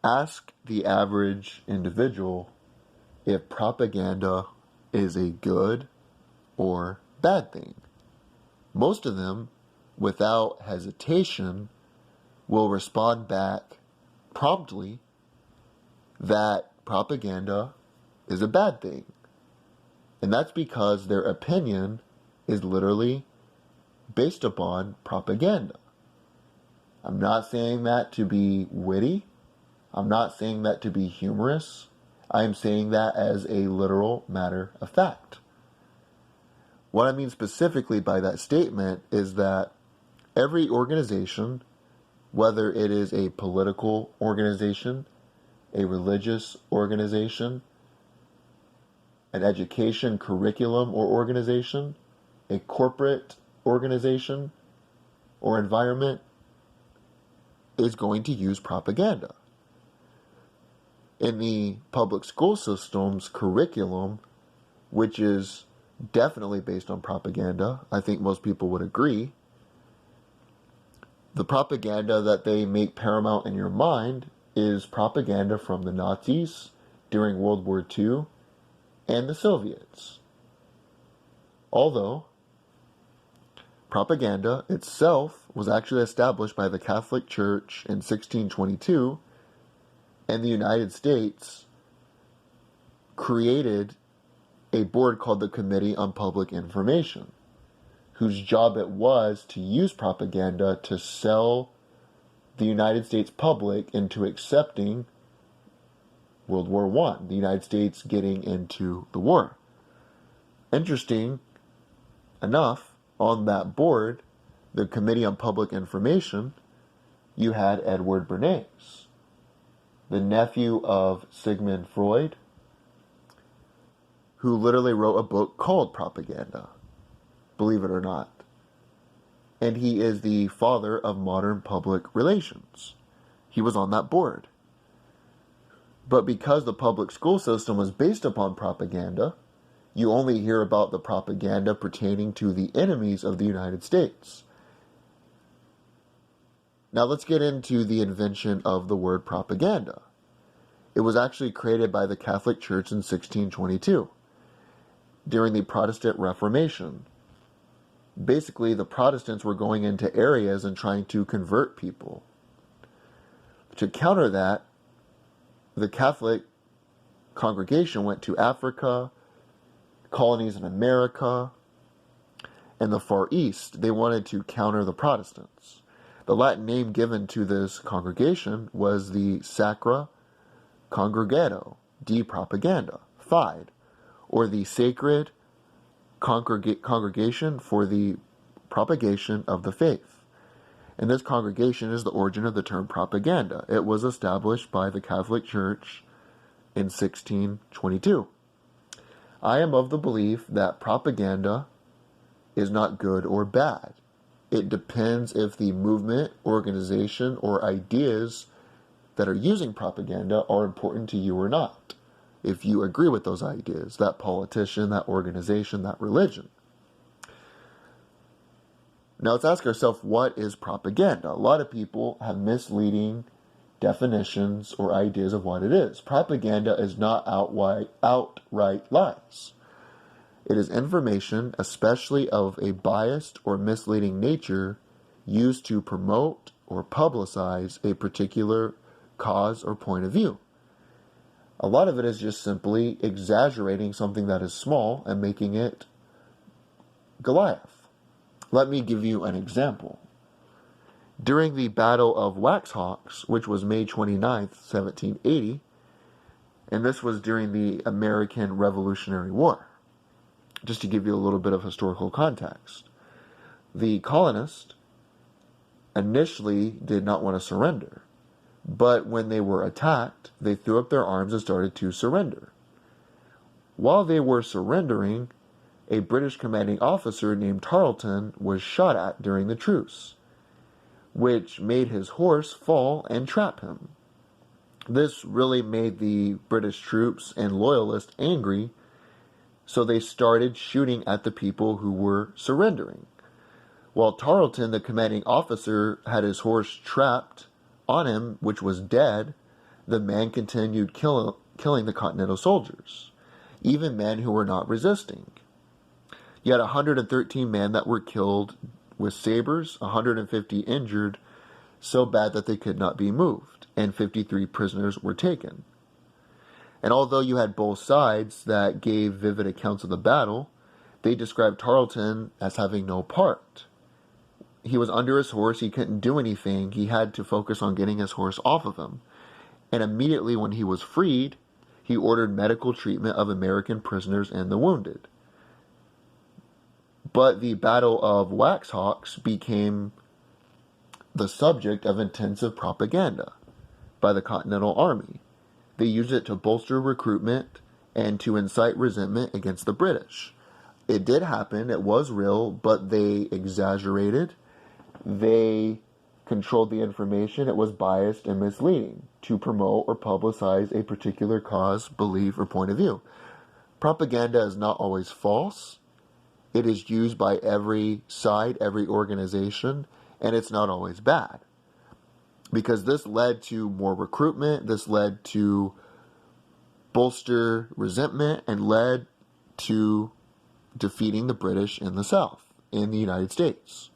Ask the average individual if propaganda is a good or bad thing. Most of them, without hesitation, will respond back promptly that propaganda is a bad thing. And that's because their opinion is literally based upon propaganda. I'm not saying that to be witty. I'm not saying that to be humorous. I am saying that as a literal matter of fact. What I mean specifically by that statement is that every organization, whether it is a political organization, a religious organization, an education curriculum or organization, a corporate organization or environment, is going to use propaganda. In the public school system's curriculum, which is definitely based on propaganda, I think most people would agree, the propaganda that they make paramount in your mind is propaganda from the Nazis during World War II and the Soviets. Although propaganda itself was actually established by the Catholic Church in 1622, and the United States created a board called the Committee on Public Information, whose job it was to use propaganda to sell the United States public into accepting World War I, the United States getting into the war. Interesting enough, on that board, the Committee on Public Information, you had Edward Bernays, the nephew of Sigmund Freud, who literally wrote a book called Propaganda, believe it or not. And he is the father of modern public relations. He was on that board. But because the public school system was based upon propaganda, you only hear about the propaganda pertaining to the enemies of the United States. Now let's get into the invention of the word propaganda. It was actually created by the Catholic Church in 1622 during the Protestant Reformation. Basically, the Protestants were going into areas and trying to convert people. To counter that, the Catholic congregation went to Africa, colonies in America, and the Far East. They wanted to counter the Protestants. The Latin name given to this congregation was the Sacra Congregatio de Propaganda, FIDE, or the Sacred Congregation for the Propagation of the Faith. And this congregation is the origin of the term propaganda. It was established by the Catholic Church in 1622. I am of the belief that propaganda is not good or bad. It depends if the movement, organization, or ideas that are using propaganda are important to you or not. If you agree with those ideas, that politician, that organization, that religion. Now let's ask ourselves, what is propaganda? A lot of people have misleading definitions or ideas of what it is. Propaganda is not outright lies. It is information, especially of a biased or misleading nature, used to promote or publicize a particular cause or point of view. A lot of it is just simply exaggerating something that is small and making it Goliath. Let me give you an example. During the Battle of Waxhawks, which was May 29th, 1780, and this was during the American Revolutionary War, just to give you a little bit of historical context, the colonists initially did not want to surrender. But when they were attacked, they threw up their arms and started to surrender. While they were surrendering, a British commanding officer named Tarleton was shot at during the truce, which made his horse fall and trap him. This really made the British troops and loyalists angry, so they started shooting at the people who were surrendering. While Tarleton, the commanding officer, had his horse trapped on him, which was dead, the men continued killing the Continental soldiers, even men who were not resisting. You had 113 men that were killed with sabers, 150 injured so bad that they could not be moved, and 53 prisoners were taken. And although you had both sides that gave vivid accounts of the battle, they described Tarleton as having no part. He was under his horse, he couldn't do anything, he had to focus on getting his horse off of him. And immediately when he was freed, he ordered medical treatment of American prisoners and the wounded. But the Battle of Waxhawks became the subject of intensive propaganda by the Continental Army. They used it to bolster recruitment and to incite resentment against the British. It did happen, it was real, but they exaggerated. They controlled the information. It was biased and misleading to promote or publicize a particular cause, belief, or point of view. Propaganda is not always false. It is used by every side, every organization, and it's not always bad. Because this led to more recruitment, this led to bolster resentment, and led to defeating the British in the South, in the United States.